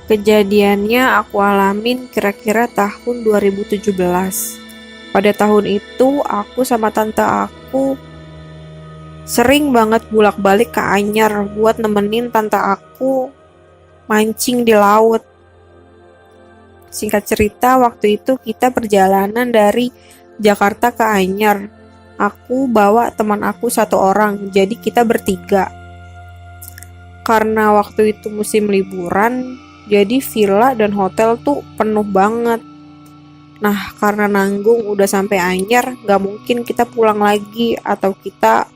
Kejadiannya aku alamin kira-kira tahun 2017. Pada tahun itu aku sama tante aku sering banget bolak-balik ke Anyar buat nemenin tante aku mancing di laut. Singkat cerita, waktu itu kita perjalanan dari Jakarta ke Anyar. Aku bawa teman aku satu orang, jadi kita bertiga. Karena waktu itu musim liburan, jadi villa dan hotel tuh penuh banget. Nah, karena nanggung udah sampai Anyar, gak mungkin kita pulang lagi atau kita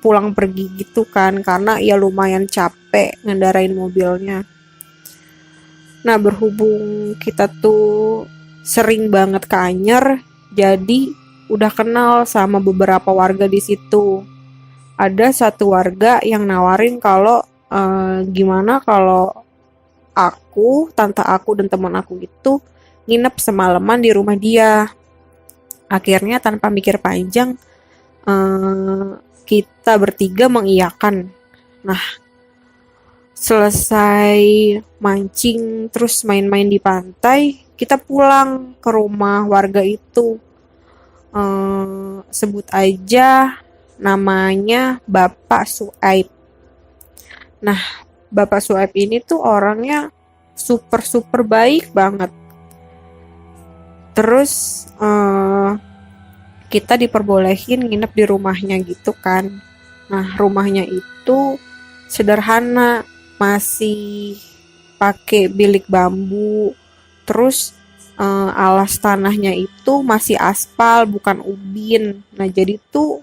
pulang pergi gitu kan, karena ya lumayan capek ngendarain mobilnya. Nah, berhubung kita tuh sering banget ke Anyer, jadi udah kenal sama beberapa warga di situ. Ada satu warga yang nawarin kalau gimana kalau aku, tante aku dan teman aku itu nginep semalaman di rumah dia. Akhirnya tanpa mikir panjang, eh, kita bertiga mengiyakan. Nah, selesai mancing terus main-main di pantai, kita pulang ke rumah warga itu. Sebut aja namanya Bapak Suaib. Nah, Bapak Suaib ini tuh orangnya super baik banget. Terus kita diperbolehin nginep di rumahnya gitu kan. Nah, rumahnya itu sederhana, masih pakai bilik bambu. Terus alas tanahnya itu masih aspal, bukan ubin. Nah, jadi tuh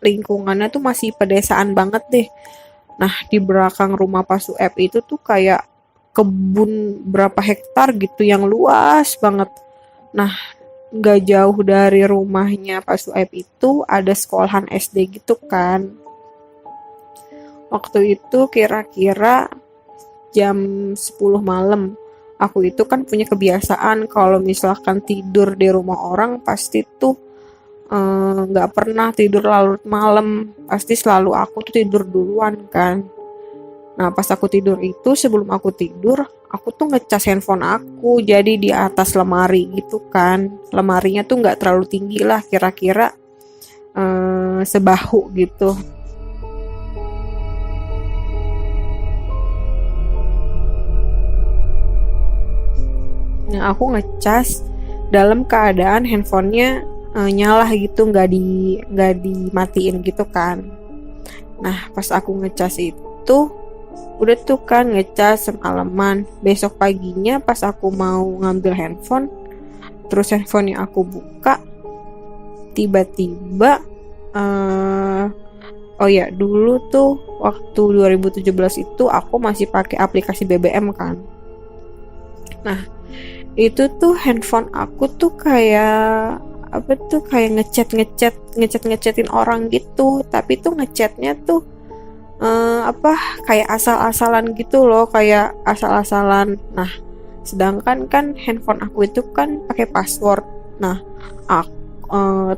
lingkungannya tuh masih pedesaan banget deh. Nah, di belakang rumah Pak Sueb itu tuh kayak kebun berapa hektar gitu yang luas banget. Nah, gak jauh dari rumahnya Pak Sueb itu ada sekolahan SD gitu kan. Waktu itu kira-kira jam 10 malam. Aku itu kan punya kebiasaan kalau misalkan tidur di rumah orang pasti tuh nggak pernah tidur larut malam. Pasti selalu aku tuh tidur duluan kan. Nah, pas aku tidur itu, sebelum aku tidur, aku tuh ngecas handphone aku jadi di atas lemari gitu kan. Lemarinya tuh nggak terlalu tinggi lah, kira-kira sebahu gitu. Nah, aku ngecas dalam keadaan handphonenya nyala gitu, nggak dimatiin gitu kan. Nah, pas aku ngecas itu udah tuh kan ngecas semalaman. Besok paginya pas aku mau ngambil handphone, terus handphonenya aku buka, tiba-tiba oh ya, dulu tuh waktu 2017 itu aku masih pakai aplikasi BBM kan. Nah, itu tuh handphone aku tuh kayak apa tuh, kayak ngechatin orang gitu, tapi tuh ngechatnya tuh apa, kayak asal-asalan gitu loh, kayak asal-asalan. Nah, sedangkan kan handphone aku itu kan pakai password. Nah,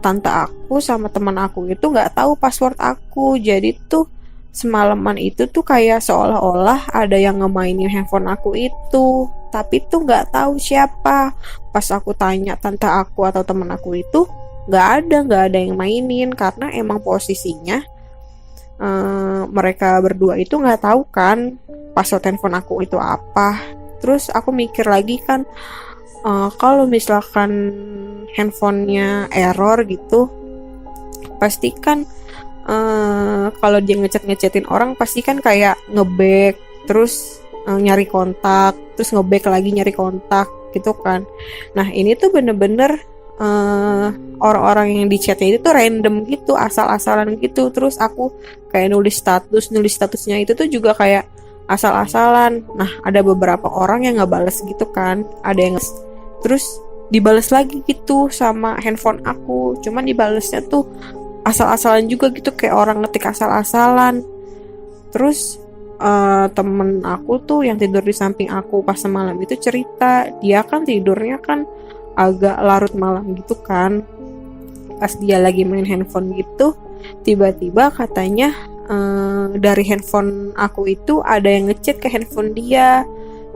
tante aku sama teman aku itu nggak tahu password aku, jadi tuh semalaman itu tuh kayak seolah-olah ada yang ngemainin handphone aku itu, tapi tuh nggak tahu siapa. Pas aku tanya tante aku atau teman aku itu, nggak ada yang mainin, karena emang posisinya mereka berdua itu nggak tahu kan password handphone aku itu apa. Terus aku mikir lagi kan, kalau misalkan handphonenya error gitu, pasti kan kalau dia ngechatin orang pasti kan kayak ngeback, terus nyari kontak, terus ngeback lagi nyari kontak gitu kan. Nah, ini tuh bener-bener orang-orang yang di chatnya itu tuh random gitu, asal-asalan gitu. Terus aku kayak nulis statusnya itu tuh juga kayak asal-asalan. Nah, ada beberapa orang yang nggak bales gitu kan, ada yang terus dibales lagi gitu sama handphone aku, cuman dibalesnya tuh asal-asalan juga gitu, kayak orang ngetik asal-asalan. Terus temen aku tuh yang tidur di samping aku pas semalam itu cerita, dia kan tidurnya kan agak larut malam gitu kan. Pas dia lagi main handphone gitu, tiba-tiba katanya dari handphone aku itu ada yang ngechat ke handphone dia.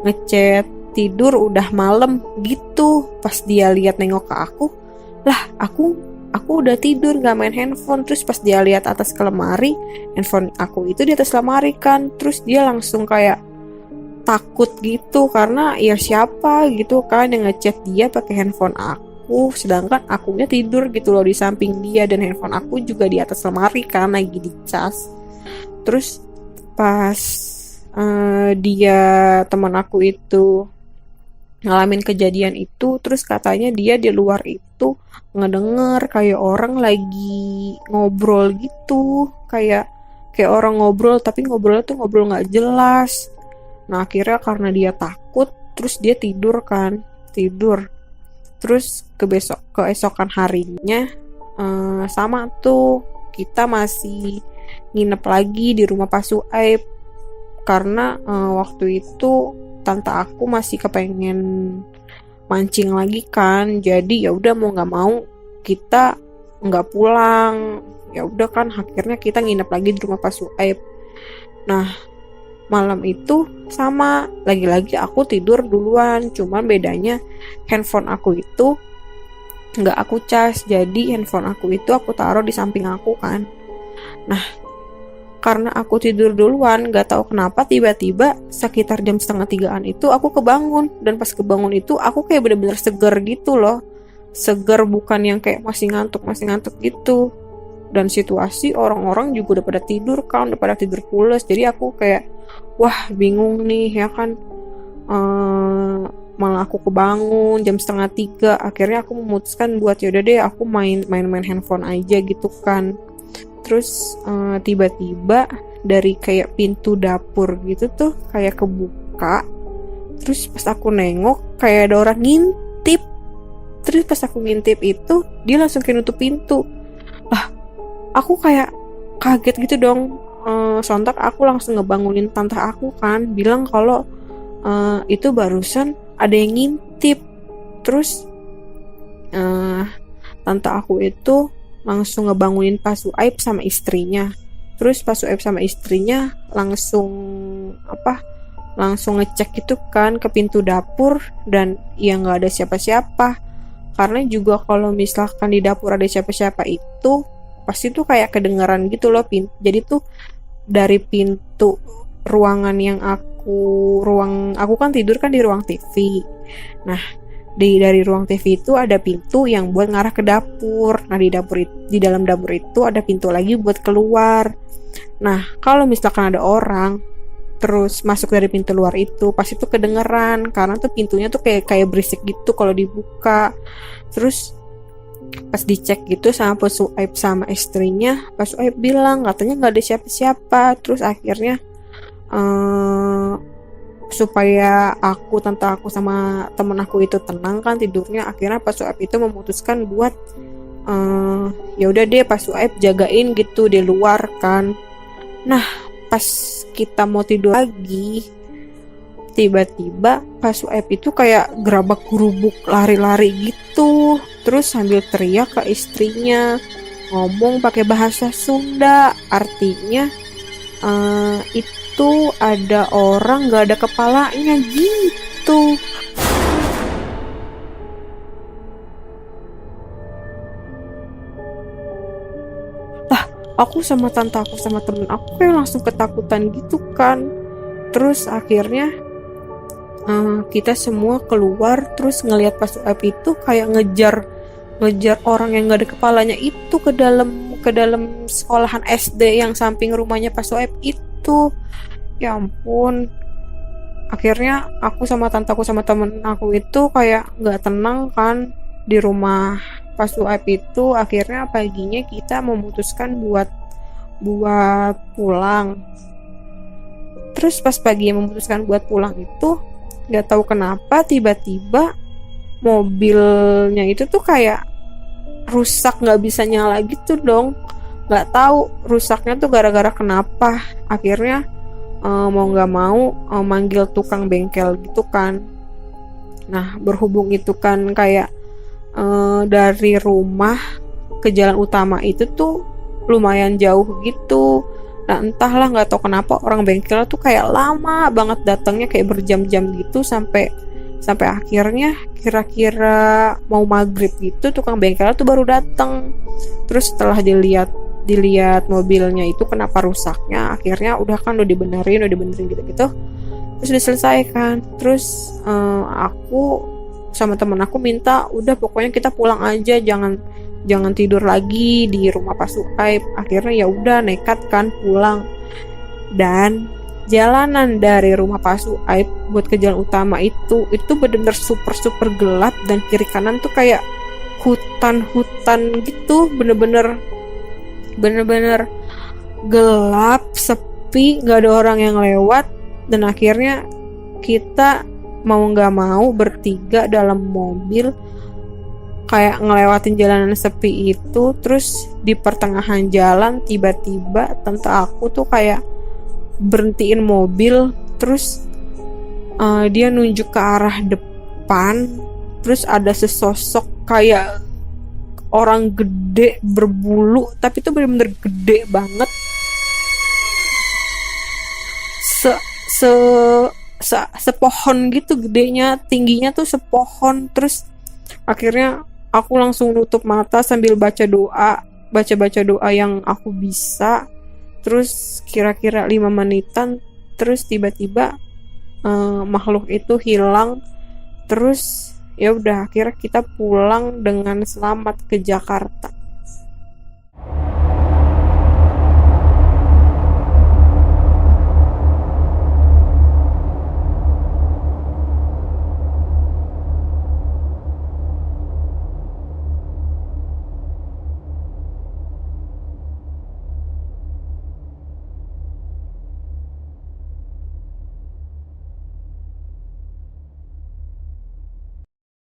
ngechat tidur udah malam gitu. Pas dia lihat nengok ke aku, lah aku udah tidur gak main handphone. Terus pas dia lihat atas ke lemari, handphone aku itu di atas lemari kan. Terus dia langsung kayak takut gitu, karena ya siapa gitu kan yang ngechat dia pakai handphone aku, sedangkan akunya tidur gitu loh di samping dia, dan handphone aku juga di atas lemari kan lagi dicas. Terus pas dia teman aku itu ngalamin kejadian itu, terus katanya dia di luar itu ngedenger kayak orang lagi ngobrol gitu, kayak kayak orang ngobrol tapi ngobrolnya tuh ngobrol nggak jelas. Nah akhirnya karena dia takut, terus dia tidur kan, tidur. Terus keesokan harinya sama tuh kita masih nginep lagi di rumah Pak Suaib, karena waktu itu tante aku masih kepengen mancing lagi kan. Jadi ya udah mau nggak mau kita nggak pulang. Ya udah kan akhirnya kita nginep lagi di rumah Pak Suaib. Nah malam itu sama, lagi-lagi aku tidur duluan, cuman bedanya handphone aku itu nggak aku cas, jadi handphone aku itu aku taruh di samping aku kan. Nah karena aku tidur duluan, gak tahu kenapa tiba-tiba sekitar jam 2:30 itu aku kebangun, dan pas kebangun itu aku kayak bener-bener seger gitu loh, seger bukan yang kayak masih ngantuk gitu. Dan situasi orang-orang juga udah pada tidur kan, udah pada tidur pules, jadi aku kayak wah bingung nih ya kan. Malah aku kebangun jam 2:30, akhirnya aku memutuskan buat yaudah deh aku main handphone aja gitu kan. Terus tiba-tiba dari kayak pintu dapur gitu tuh kayak kebuka. Terus pas aku nengok kayak ada orang ngintip. Terus pas aku ngintip itu dia langsung kayak nutup pintu. Lah aku kayak kaget gitu dong. Sontak aku langsung ngebangunin tante aku kan, bilang kalau itu barusan ada yang ngintip. Terus tante aku itu langsung ngebangunin Pak Suaib sama istrinya. Terus Pak Suaib sama istrinya langsung langsung ngecek gitu kan ke pintu dapur, dan ya nggak ada siapa-siapa. Karena juga kalau misalkan di dapur ada siapa-siapa itu pasti tuh kayak kedengeran gitu loh. Jadi tuh dari pintu ruangan yang aku kan tidur kan di ruang TV. Nah dari ruang TV itu ada pintu yang buat ngarah ke dapur. Nah di dalam dapur itu ada pintu lagi buat keluar. Nah kalau misalkan ada orang terus masuk dari pintu luar itu pasti tuh kedengeran, karena tuh pintunya tuh kayak berisik gitu kalau dibuka. Terus pas dicek gitu sama Pak Suaib sama istrinya, Pak Suaib bilang katanya nggak ada siapa-siapa. Terus akhirnya supaya tante aku sama temen aku itu tenang kan tidurnya, akhirnya Pak Suaib itu memutuskan buat ya udah deh Pak Suaib jagain gitu di luar kan. Nah pas kita mau tidur lagi, tiba-tiba Pak Suaib itu kayak gerabak gerubuk lari-lari gitu, terus sambil teriak ke istrinya, ngomong pakai bahasa Sunda, artinya itu ada orang gak ada kepalanya gitu. Lah aku sama tante aku sama temen aku kayak langsung ketakutan gitu kan. Terus akhirnya kita semua keluar, terus ngelihat Pak Suaib itu kayak ngejar orang yang gak ada kepalanya itu ke dalam sekolahan SD yang samping rumahnya Pak Suaib itu. Ya ampun, akhirnya aku sama tantaku sama temen aku itu kayak nggak tenang kan di rumah Pak Suaib itu. Akhirnya paginya kita memutuskan buat pulang. Terus pas pagi memutuskan buat pulang itu nggak tahu kenapa tiba-tiba mobilnya itu tuh kayak rusak, nggak bisa nyala gitu dong. Nggak tahu rusaknya tuh gara-gara kenapa. Akhirnya mau nggak mau manggil tukang bengkel gitu kan. Nah berhubung itu kan kayak dari rumah ke jalan utama itu tuh lumayan jauh gitu. Nah entahlah, nggak tahu kenapa orang bengkel tuh kayak lama banget datangnya, kayak berjam-jam gitu, sampai sampai akhirnya kira-kira mau maghrib gitu tukang bengkel tuh baru datang. Terus setelah dilihat mobilnya itu kenapa rusaknya, akhirnya udah dibenerin gitu-gitu, terus diselesaikan. Terus aku sama temen aku minta udah pokoknya kita pulang aja, jangan jangan tidur lagi di rumah Pak Suaib. Akhirnya ya udah nekat kan pulang. Dan jalanan dari rumah Pak Suaib buat ke jalan utama itu benar-benar super super gelap, dan kiri kanan tuh kayak hutan-hutan gitu, bener-bener gelap, sepi, nggak ada orang yang lewat. Dan akhirnya kita mau nggak mau bertiga dalam mobil kayak ngelewatin jalanan sepi itu. Terus di pertengahan jalan tiba-tiba tante aku tuh kayak berhentiin mobil. Terus dia nunjuk ke arah depan. Terus ada sesosok kayak orang gede berbulu, tapi itu bener-bener gede banget, se se sepohon gitu gedenya, tingginya tuh sepohon. Terus akhirnya aku langsung nutup mata sambil baca doa yang aku bisa. Terus kira-kira 5 menitan, terus tiba-tiba makhluk itu hilang. Terus ya udah akhirnya kita pulang dengan selamat ke Jakarta.